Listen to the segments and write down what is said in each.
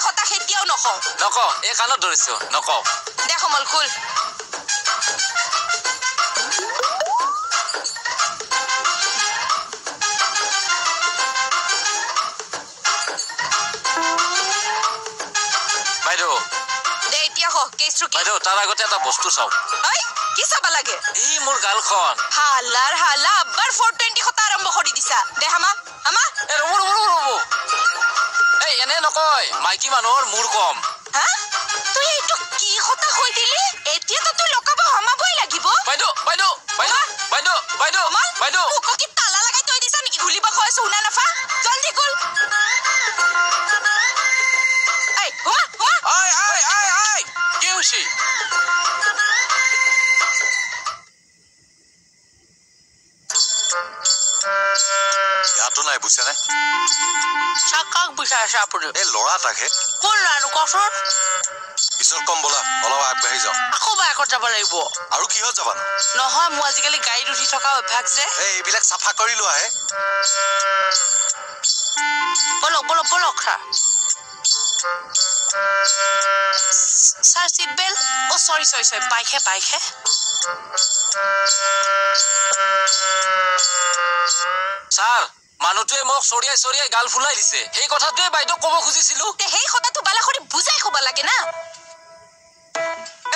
কথা খেতিয়াও নকওঁ নকওঁ এই কাণত ধৰিছো নকওঁ দে কমল খুল বাইদেউ দে এতিয়া হ কেছটো কি বাইদেউ তাৰ আগতে এটা বস্তু চাওক ঐ কি চাব লাগে ই মোৰ গালখন হালাৰ হালা আব্বাৰ 420 কথা আৰম্ভ কৰি দিছা দে হামা এ ৰ'ব এই এনে নকয় মাইকী মানুহৰ মূৰ কম হা তুই এইটো কি কথা কৈ দিলি এতিয়াতো তুই লকাব হামাবই লাগিব বাইদেউ মোক কি তালা লগাই তই দিছা নেকি খুলিব কৈছ শুনা নাফা জলদি খুল এই হুমা আই কি হৈছে ইয়াতো নাই বুজিছানে কাক বিচাৰিছে আপুনি এই ল'ৰাটাকহে কোন ল'ৰানো কচোন পিছত কম ব'লা অলপ আগবাঢ়ি যাওঁ আকৌ বাইকত যাব লাগিব আৰু কিহত যাবা নহয় মোৰ আজিকালি গাড়ীত উঠি থকা অভ্যাস যে এইবিলাক চাফা কৰি লোৱাহে বলক ছাৰ চিট বেল্ট চৰি বাইকহে ছাৰ মানুহটোৱে মোক চৰিয়াই গাল ফুলাই দিছে সেই কথাটোৱে বাইদেউ ক'ব খুজিছিলো সেই কথাটো বালা কৰি বুজাই ক'ব লাগে না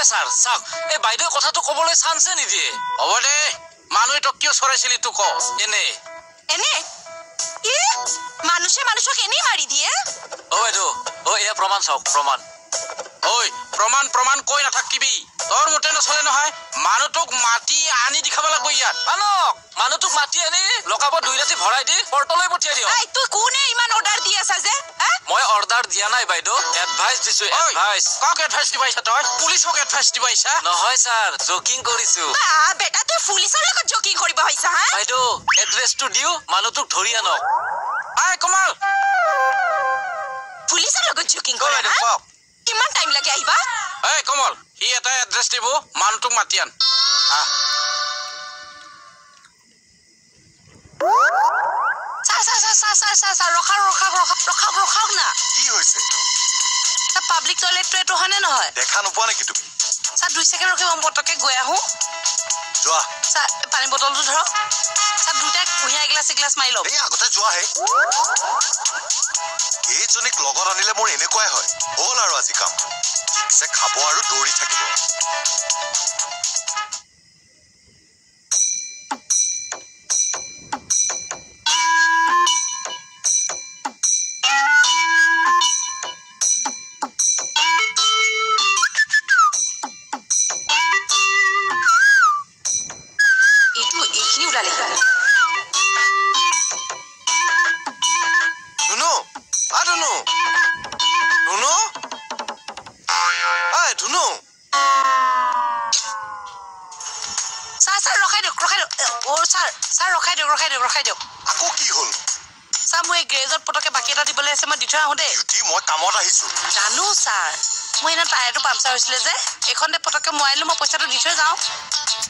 ছাৰ চাওক এই বাইদেউ কথাটো ক'বলৈ চান্সে নিদিয়ে হ'ব দে মানুহে তোক কিয় চৰাইছিলি তোক এনে মানুহক এনেই মাৰি দিয়ে বাইদেউ এয়া প্ৰমাণ চাওক প্ৰমাণ প্ৰমাণ কৈ নাথাকিবি তোৰ মতে নচলে নহয় মানুহটোক মাতি আনি দেখাব লাগিব ইয়াত মানুহটোক মাতি আনি লকাব 2 ৰাতি ভৰাই দি পৰ্টলৈ পঠিয়াই দিয়ক তুই কোনে ইমান অৰ্ডাৰ দি আছা যে মই অৰ্ডাৰ দিয়া নাই বাইদেউ এডভাইচ দিছো কক এডভাইচ দিবাইছা তই পুলিচক এডভাইচ দিবাইছা নহয় ছাৰ জকিং কৰিছো বেটা তুই পুলিচৰ লগত জকিং কৰিব হৈছা বাইদেউ এড্ৰেছটো দিও মানুহটোক ধৰি আনক কমল পুলিচৰ লগত জকিং কৰা কিমান টাইম লাগে আহিবা কমল সি এটা এড্ৰেছ দিব মানুহটোক মাতি আন ৰখাওক না কি হৈছে পাব্লিক টয়লেটটো এইটো হয়নে নহয় দেখা নোপোৱা নেকি তুমি ছাৰ 2 ছেকেণ্ড ৰখিব মই পটককে গৈ আহোঁ যোৱা ছাৰ পানী বটলটো ধৰক ছাৰ দুটাই কুঁহিয়া এগিলাছ মাৰি লওক আগতে যোৱাহে এইজনীক লগত আনিলে মোৰ এনেকুৱাই হয় হ'ল আৰু আজি কাম ঠিকছে খাব আৰু দৌৰি থাকিব ৰখাই দিয়ক আকৌ কি হ'ল ছাৰ মই গ্ৰেজত পটকে বাকি এটা দিবলৈ আছে মই দি থৈ আহোঁ দেই মই কামত আহিছো জানো ছাৰ মই এনে টায়াৰটো পামচাৰ হৈছিলে যে এইখনতে পটকে মই আহিলো মই পইচাটো দি থৈ যাওঁ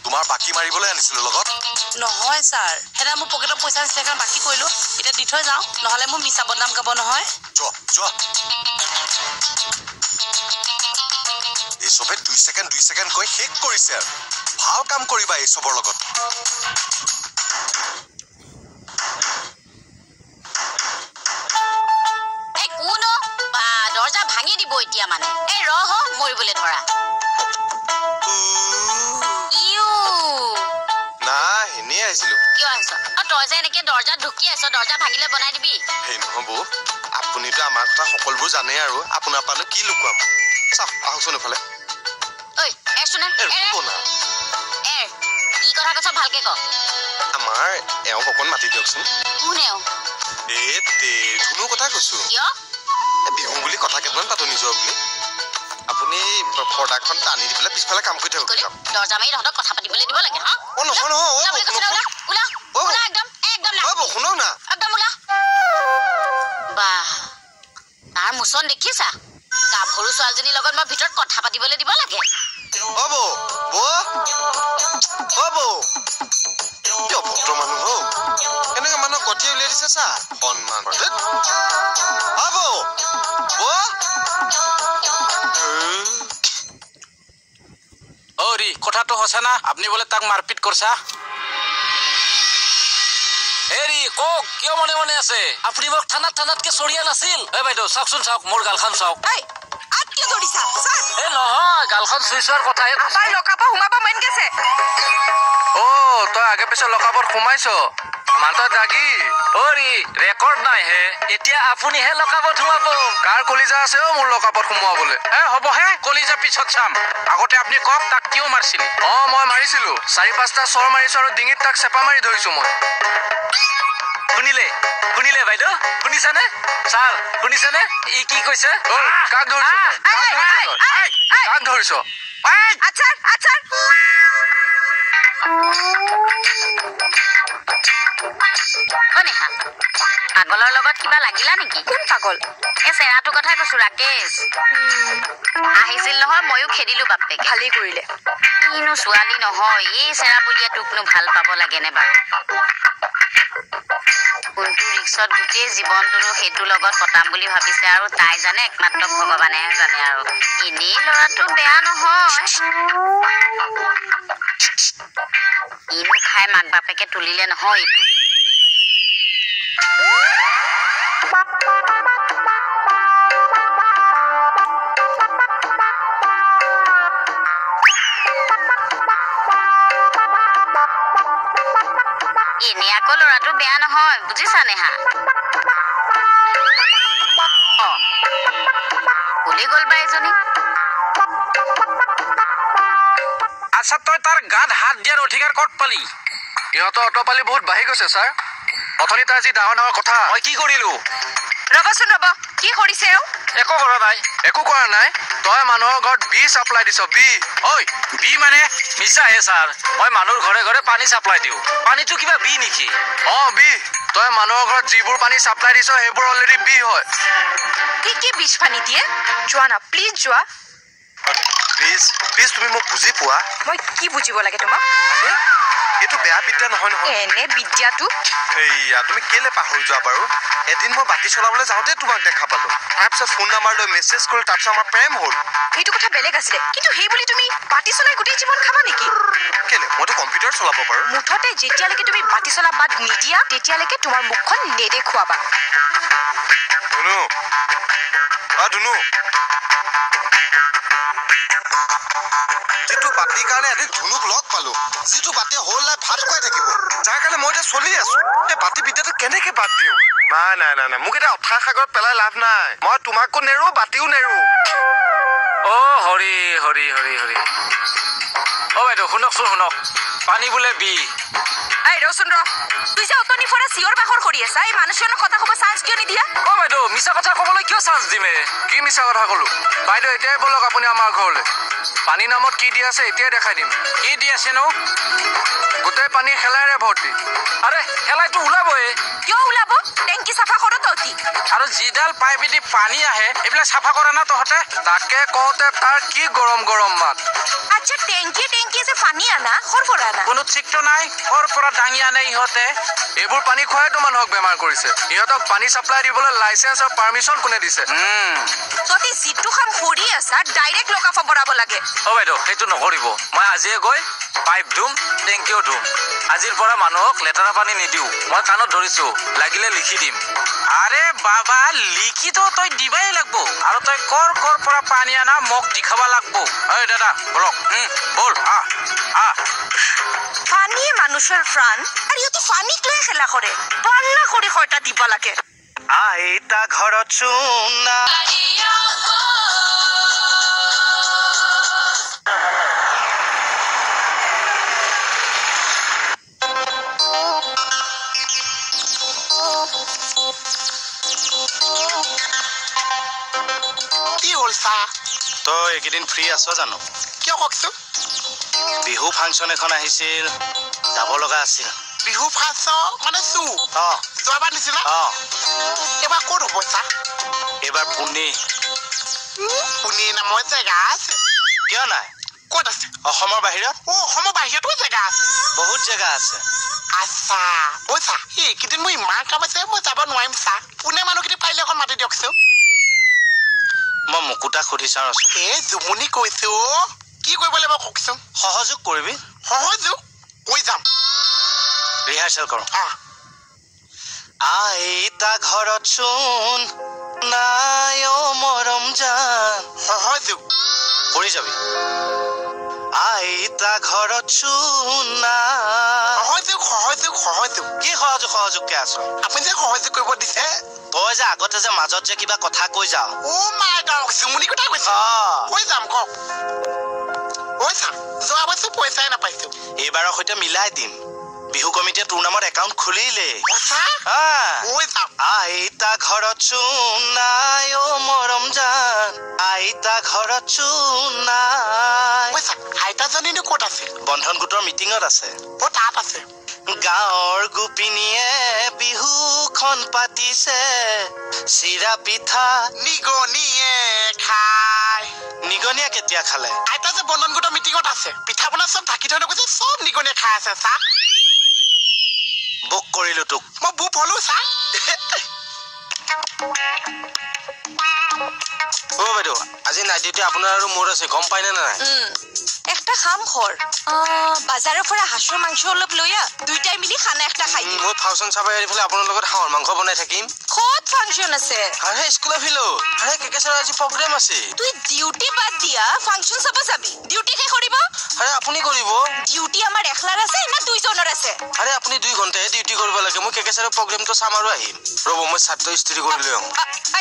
তোমাৰ বাকি মাৰিবলৈ আনিছিলো লগত নহয় ছাৰ সেইদিনা মোৰ পকেটত পইচা আছিলে সেইকাৰণে বাকি কৰিলো এতিয়া দি থৈ যাওঁ নহ'লে মোৰ মিছা বদনাম গাব নহয় এই চবে 2 ছেকেণ্ড কৈ শেষ কৰিছে আৰু ভাল কাম কৰিবা এই চবৰ লগত দৰ্জা ভাঙি দিব এতিয়া মানে এই ৰহ মৰিবলৈ ধৰা এনেই আহিছিলো কিয় আহিছ তই যে এনেকে দৰ্জা ঢুকি আহিছ দৰ্জা ভাঙিলে বনাই দিবি সেই নহব আপুনিতো আমাৰ কথা সকলোবোৰ জানে আৰু আপোনাৰ পৰা কি লুকুৱাম চাওক আহকচোন এফালে কি কথা কৈছ ভালকে ক আমাৰ এওঁক অকণ মাতি দিয়কচোন কোন এওঁ ধুনুৰ কথা কৈছো কিয় বিহু বুলি কথা কেইটামান পাতো নিজৰ বুলি আপুনি পৰ্দাখন টানি দি পেলাই পিছফালে কাম কৰি থাকক দৰ্জা মাৰি তহঁতক কথা পাতিবলৈ দিব লাগে শুনক না বাহ তাৰ মুচন দেখিছা গাভৰু ছোৱালীজনীৰ লগত মই ভিতৰত কথা পাতিবলৈ দিব লাগে অভদ্ৰ মানুহ এনেকে মানুহক কঠিয়া উলিয়াই দিছে চা অনমান আব অৰি কথাটো হসে না আপনি বলে তাক মাৰপিট কৰছা হেৰি কক কিয় মনে মনে আছে আপুনি মোক থানাতকে চৰিয়া নাছিল এ বাইদেউ চাওকচোন চাওক মোৰ গালখন চাওক কিয় দৌৰিছা এ নহয় গালখন চুইছৰ কথাই আমাৰ লকাপা সোমাব মন গৈছে ও তই আগে পিছে লকাপত সোমাইছ মাতা দাগি অৰি ৰেকৰ্ড নাই হে এতিয়া আপুনি হে লকাপত সোমাব কাৰ কলিজা আছে ও মোৰ লকাপত সোমাবলে এ হ'ব হে কলিজা পিছত চাম আগতে আপুনি কক তাক কিয় মাৰছিল মই মাৰিছিলো 4-5টা চৰ মাৰিছো আৰু ডিঙিত তাক চেপা মাৰি ধৰিছো মই শুনিলে বাইদেউ শুনিছানে ছাৰ শুনিছানে ই কি কৈছে কাক ধৰিছ পাগলৰ লগত কিবা লাগিলা নেকি কোন পাগল এই চেৰাটোৰ কথা কৈছো ৰাকেশ আহিছিল নহয় ময়ো খেদিলো বাপেক ভালেই কৰিলে ইনো ছোৱালী নহয় এই চেৰা বুলিয়ে তোকনো ভাল পাব লাগেনে বাৰু কোনটো ৰিক্সত গোটেই জীৱনটোনো সেইটো লগত কটাম বুলি ভাবিছে আৰু তাই জানে একমাত্ৰ ভগৱানেহে জানে আৰু এনেই ল'ৰাটো বেয়া নহয় ইনো খাই মাক বাপেকে তুলিলে নহয় এইটো এনে আকৌ ল'ৰাটো বেয়া নহয় বুজিছানে হা কলি গ'ল বা এজনী আচ্ছা তই তাৰ গাত হাত দিয়াৰ অধিকাৰ ক'ত পালি ইহঁতৰ অটপালি বহুত বাঢ়ি গৈছে ছাৰ অথনি তাৰ যি ডাঙৰ কথা মই কি কৰিলো ৰবচোন ৰব কি কৰিছে একো কৰা নাই তই মানুহৰ ঘৰত বি সাপ্লাই দিছ বি মানে মিছা হে ছাৰ মই মানুহৰ ঘৰে ঘৰে পানী সাপ্লাই দিওঁ পানীটো কিবা বি নেকি বি তই মানুহৰ ঘৰত যিবোৰ পানী সাপ্লাই দিছ সেইবোৰ অলৰেডি বি হয় কি বিষ পানী দিয়ে যোৱা না প্লিজ যোৱা প্লিজ তুমি মোক বুজি পোৱা মই কি বুজিব লাগে তোমাক এইটো বেয়া বিদ্যা নহয় এনে বিদ্যাটো এইয়া তুমি কেলে পাহৰি যোৱা বাৰু এদিন মই বাতি চলাবলৈ যাওঁতে তোমাক দেখা পালো তাৰপিছত ফোন নাম্বাৰ লৈ মেছেজ কৰি তাৰপিছত আমাৰ প্ৰেম হ'ল সেইটো কথা বেলেগ আছিলে কিন্তু সেই বুলি তুমি বাতি চলাই গোটেই জীৱন খাবা নেকি কেলে মইতো কম্পিউটাৰ চলাব পাৰো মুঠতে যেতিয়ালৈকে তুমি বাতি চলা বাদ নিদিয়া তেতিয়ালৈকে তোমাৰ মুখখন নেদেখুৱাবা ধুনু যিটো বাতিৰ কাৰণে এদিন ধুনুক লগ পালো যিটো বাতিয়ে হ'ল লাই ভাত খুৱাই থাকিব যাৰ কাৰণে মই এতিয়া চলি আছো এই বাতি বিদ্যাটো কেনেকে বাদ দিওঁ নাই মোক এতিয়া অথাৰ সাগৰত পেলাই লাভ নাই মই তোমাকো নেৰো বাতিও নেৰো হৰি বাইদেউ শুনক পানী বোলে বি ৰচোন তুই যে অতনি ফৰা চিঞৰ বাখৰ কৰি আছা এই মানুহজনৰ কথা ক'ব চান্স কিয় নিদিয়া বাইদেউ মিছা কথা ক'বলৈ কিয় চান্স দিমে কি মিছা কথা ক'লো বাইদেউ এতিয়াই বলক আপুনি আমাৰ ঘৰলৈ পানী নামত কি দি আছে এতিয়াই দেখাই দিম কি দি আছে নো গোটেই পানী খেলাইৰে ভৰ্তি আৰে খেলাইটো ওলাবই কিয় ওলাব টেংকি চাফা কৰ তহঁতি আৰু যিডাল পাইপেদি পানী আহে এইবিলাক চাফা কৰা না তহঁতে তাকে কওঁতে তাৰ কি গৰম মাত আচ্ছা টেংকি যে পানী আনা কৰ পৰা আনা কোনো ঠিকটো নাই কৰ পৰা দাঙি আনে ইহঁতে এইবোৰ পানী খুৱাইতো মানুহক বেমাৰ কৰিছে ইহঁতক পানী চাপ্লাই দিবলৈ লাইচেন্স আৰু পাৰ্মিশ্যন কোনে দিছে তহঁতি যিটো কাম কৰি আছা ডাইৰেক্ট লকাফা বঢ়াব লাগে বাইদেউ সেইটো নকৰিব মই আজিয়ে গৈ পাইপ ধুম টেংকিও ধুম আজিৰ পৰা মানুহক লেতেৰা পানী নিদিওঁ মই কাণত ধৰিছো লাগিলে লিখি দিম আৰে বাবা লিখিতো তই দিবাই লাগব আৰু তই কৰ পৰা পানী আনা মোক দেখাব লাগব দাদা বলক বল পানীয়ে মানুহৰ প্ৰাণ আৰু ইহঁতে পানীক লৈ খেলা কৰে পাল্লা কৰি হয়টা দিব লাগে আইতা ঘৰত চুনা তই এইকেইদিন ফ্ৰী আছ জানো কিয় কওকচোন বিহু ফাংচন এখন আহিছিল যাব লগা আছিল বিহু ফাংচন মানে যোৱাবাৰ নিচিনা এবাৰ ক'ত হ'ব ছাৰ এইবাৰ পুনে নামৰ জেগা আছে কিয় নাই ক'ত আছে অসমৰ বাহিৰত অসমৰ বাহিৰতো জেগা আছে বহুত জেগা আছে আচ্ছা ঐ চা এইকেইদিন মোৰ ইমান কাম আছে মই যাব নোৱাৰিম চা কোনে মানুহকেইটি পাৰিলে অকণ মাতি দিয়কচোন মই মুকুতাক সুধি চাওঁ ৰচোন এই জুমুনি কৈছো কি কৰিব লাগিব কওকচোন সহযোগ কৰিবি সহযোগ কৈ যাম ৰিহাৰ্চেল কৰোঁ আইতা ঘৰত চোন নাই মৰম জান সহযোগ কৰি যাবি আইতা ঘৰত চোন নাই সহযোগ সহযোগ সহযোগ কি সহযোগকে আছ আপুনি যে সহযোগ কৰিব দিছে তই যে আগতে যে মাজত যে কিবা কথা কৈ যাও মাই গড জুমুনি কথা কৈছে কৈ যাম কওক ঐ চা যোৱা বছৰ পইচাই নাপাইছো এইবাৰৰ সৈতে মিলাই দিম বিহু কমিটিয়ে তোৰ নামত একাউণ্ট খুলিলে আইতা ঘৰত চোন নাই মৰম জান আইতা ঘৰত চোন নাই আইতাজনীনো ক'ত আছে বন্ধন গোটৰ মিটিঙত আছে তাত আছে গাঁৱৰ গোপিনীয়ে বিহুখন পাতিছে চিৰা পিঠা নিগনিয়ে খায় নিগনিয়ে কেতিয়া খালে আইতা যে বন্ধন গোটৰ মিটিঙত আছে পিঠা পনা চব ঢাকি থৈ নগৈছে চব নিগনিয়ে খাই আছে চা বুক কৰিলো তোক মই বুক হলো চা বাইদেউ আজি নাইট ডিউটি আপোনাৰ আৰু মোৰ আছে গম পাইনে নাই একটা খাম খৰ বাজাৰৰ পৰা হাঁহৰ মাংস অলপ লৈ দুইটাই মিলি খানা একটা খাই দিম মই ফাংচন চাব এৰিফালে আপোনাৰ লগত হাঁহৰ মাংস বনাই থাকিম ক'ত ফাংচন আছে আৰে স্কুল আহিলো আৰে কেকেছৰ আজি প্ৰগ্ৰাম আছে তুই ডিউটি বাদ দিয়া ফাংচন চাব যাবি ডিউটি কে কৰিব আৰে আপুনি কৰিব ডিউটি আমাৰ একলাৰ আছে না দুইজনৰ আছে আৰে আপুনি 2 ঘণ্টাহে ডিউটি কৰিব লাগে মই কেকেছৰ প্ৰগ্ৰামটো চাম আৰু আহিম ৰ'ব মই ছাত্ৰ ইস্ত্ৰি কৰি লৈ আহোঁ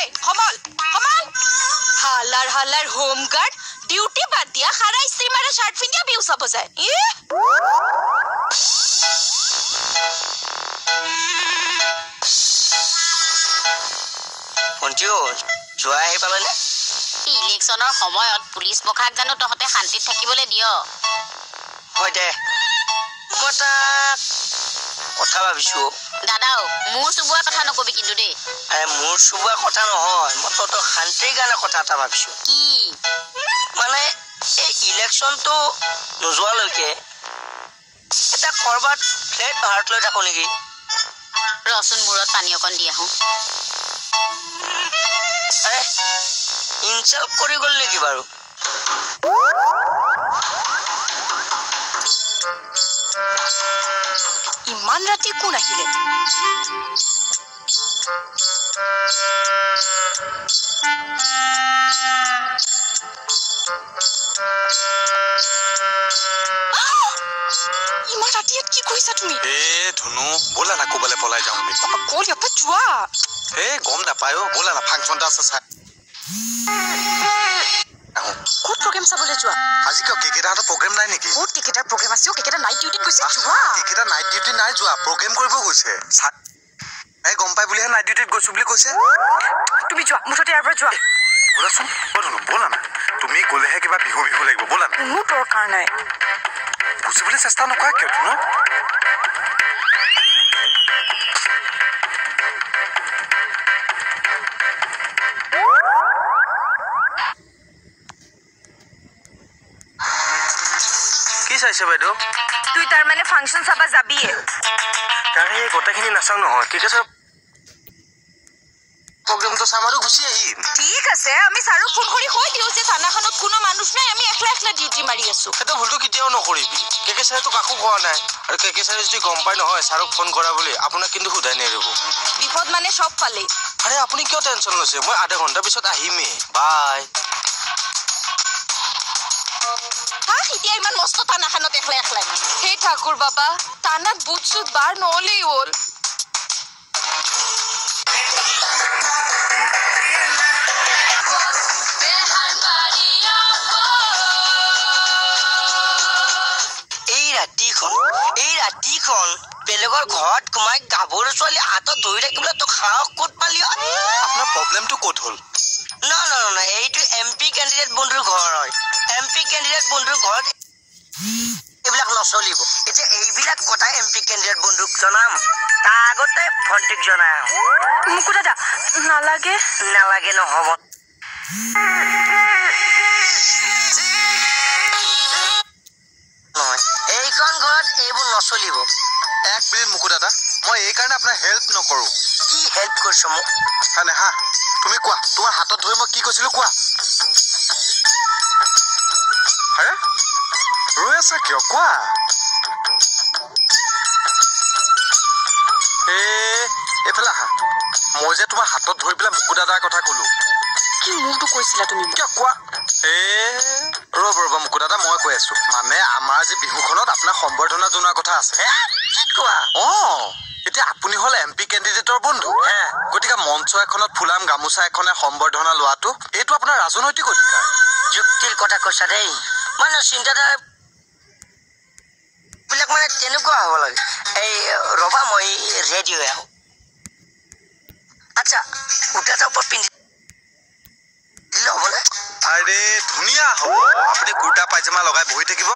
এই কমল হালাৰ হোম গাৰ্ড ডিউটি বাদ দিয়া খাৰা ইস্ত্ৰি মাৰা শাৰ্ট পিন্ধিয়া বিহু চাব যায় যোৱা আহি পালে ইলেকশ্যনৰ সময়ত পুলিচ মুখাক জানো তহঁতে শান্তিত থাকিবলৈ দিয় হয় দে মই তাক কথা ভাবিছো দাদাও মোৰ চুবোৱা কথা নকবি কিন্তু দেই মোৰ চুবোৱা কথা নহয় মই তহঁতৰ শান্তিৰ কাৰণে কথা এটা ভাবিছো কি মানে এই ইলেকশ্যনটো নোযোৱালৈকে এটা কৰবাত ফ্লেট ভাড়াত লৈ থাকো নেকি ৰচোন মূৰত পানী অকণ দি আহোঁ ইনচাল্ট কৰি গ'ল নেকি বাৰু ইমান ৰাতি কোন আহিলে ইমান ৰাতি কি কৰিছা তুমি ধুনু ব'লা না ক'বালে পলাই যাওঁ গ'ল ইয়াৰ পৰা যোৱা গম নাপায় ব'লা না ফাংচন এটা আছে চাই ক'ত প্ৰগ্ৰেম চাবলৈ যোৱা আজি কিয় কেকেটাহঁতৰ প্ৰগ্ৰেম নাই নেকি ক'ত কেকেটাৰ প্ৰগ্ৰেম আছে কেকেটা নাইট ডিউটিত গৈছে যোৱা কেকেটা নাইট ডিউটি নাই যোৱা প্ৰগ্ৰেম কৰিব গৈছে গম পাই বুলিহে নাইট ডিউটিত গৈছো বুলি কৈছে তুমি যোৱা মুঠতে ইয়াৰ পৰা যোৱা ব'লাচোন ধুনু ব'লা না তুমি গ'লেহে কিবা বিহু লাগিব ব'লা না কোনো দৰকাৰ নাই বুজিবলৈ চেষ্টা নকৰা কিয় ধুনু কি চাইছে বাইদেউ তুই তাৰ মানে ফাংচন চাবা যাবিয়ে তাৰে গোটেইখিনি নাচাওঁ নহয় কেকেছৰ প্ৰগ্ৰামটো চাম আৰু গুচি আহিম ঠিক আছে আমি ছাৰক ফোন কৰি কৈ দিওঁ যে থানাখনত কোনো মানুহ নাই আমি একলা ডিউটি মাৰি আছো সেইটো ভুলটো কেতিয়াও নকৰিবি কেকেছাৰে তোক কাকো কোৱা নাই আৰু কেকেছাৰে যদি গম পাই নহয় ছাৰক ফোন কৰা বুলি আপোনাক কিন্তু সোধাই নেৰিব বিপদ মানে সব পালে আৰে আপুনি কিয় টেনশ্যন লৈছে মই আধা ঘণ্টা পিছত আহিমেই বাই এতিয়া ইমান মস্ত থানাখনত একলা হে ঠাকুৰ বাবা থানাত বুট চুট বাৰ নহলেই হ'ল এই ৰাতিখন বেলেগৰ ঘৰত সোমাই গাভৰু ছোৱালী হাতত ধৰি থাকিবলৈ তোক সাহস ক'ত পালি আপোনাৰ প্ৰব্লেমটো ক'ত হ'ল না এইটো MP কেণ্ডিডেট বন্ধুৰ ঘৰ হয় MP কেণ্ডিডেট বন্ধুৰ ঘৰত এইবিলাক নচলিব এতিয়া এইবিলাক কথা MP কেণ্ডিডেট বন্ধুক জনাম তাৰ আগতে ভণ্টিক জনাই মোক দাদা নালাগে নহ'ব এইখন ঘৰত এইবোৰ নচলিব এক মিনিট মুকু দাদা মই এই কাৰণে আপোনাৰ হেল্প নকৰো কি হেল্প কৰিছ মোক হানে হা তুমি কোৱা তোমাৰ হাতত ধৰি মই কি কৈছিলো কোৱা আৰে ৰৈ আছা কিয় কোৱা এইফালে আহা মই যে তোমাৰ হাতত ধৰি পেলাই মুকু দাদাৰ কথা কলো কি মোৰটো কৈছিলা তুমি কিয় কোৱা ৰ'ব মুকু দাদা মই কৈ আছো মানে আমাৰ যে বিহুখনত আপোনাৰ সম্বৰ্ধনা জনোৱাৰ কথা আছে কি কোৱা এতিয়া আপুনি হল এমপি কেণ্ডিডেটৰ বন্ধু গতিকে মঞ্চ এখনত ফুলাম গামোচা এখনে সম্বৰ্ধনা লোৱাটো এইটো আপোনাৰ ৰাজনৈতিক অধিকাৰ যুক্তিৰ কথা কৈছা দেই মানে চিন্তাধাৰা বিলাক মানে তেনেকুৱা হ'ব লাগে এই ৰবা মই ৰেডি হৈ আহোঁ আচ্ছা কুৰ্তাটা ওপৰত পিন্ধি দিলে হ'বনে আৰে ধুনীয়া হ'ব আপুনি কুৰ্তা পাইজামা লগাই বহি থাকিব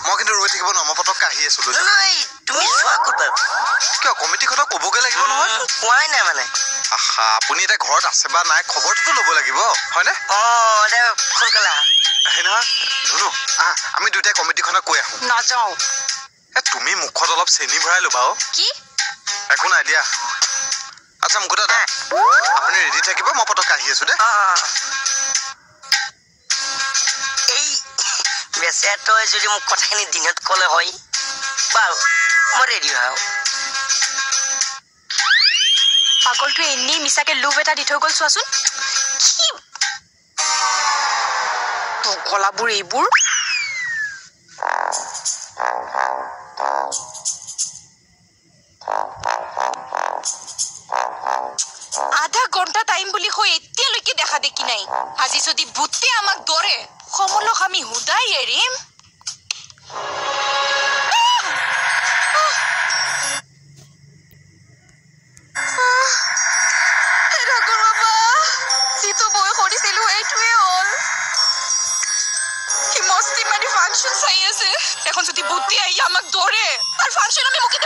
মই কিন্তু ৰৈ থাকিব ন মই পটককে আহি আছো তুমি যোৱা ক'ত বাৰু কিয় কমিটিখনক ক'বগে লাগিব নহয় কোৱাই নাই মানে আহা আপুনি এতিয়া ঘৰত আছে বা নাই খবৰটোতো ল'ব লাগিব হয়নে সোনকালে আহে নহয় ধুনু আমি দুয়োটাই কমিটিখনক কৈ আহোঁ নাযাওঁ তুমি মুখত অলপ চেনি ভৰাই ল'বা কি একো নাই দিয়া আচ্ছা মুকু দাদা আপুনি ৰেডি থাকিব মই পটককে আহি আছো দেই এই বেচেৰা তই যদি মোক কথাখিনি দিনত ক'লে হয় বাৰু মই ৰেডি হৈ আহোঁ পাগলটোৱে এনেই মিছাকে লোভ এটা দি থৈ গ'ল চোৱাচোন কি গলাবোৰ এইবোৰ আধা ঘণ্টা টাইম বুলি হৈ এতিয়ালৈকে দেখা দেখি নাই আজি যদি ভূতে আমাক দৰে সমলক আমি হুদাই এৰিম যিটো বয় কৰিছিলো এইটোৱে হ'ল সি মস্তি মাৰি ফাংচন চাই আছে এখন যদি ভূতে আহি আমাক দৰে তাৰ ফাংচন আমি মুখে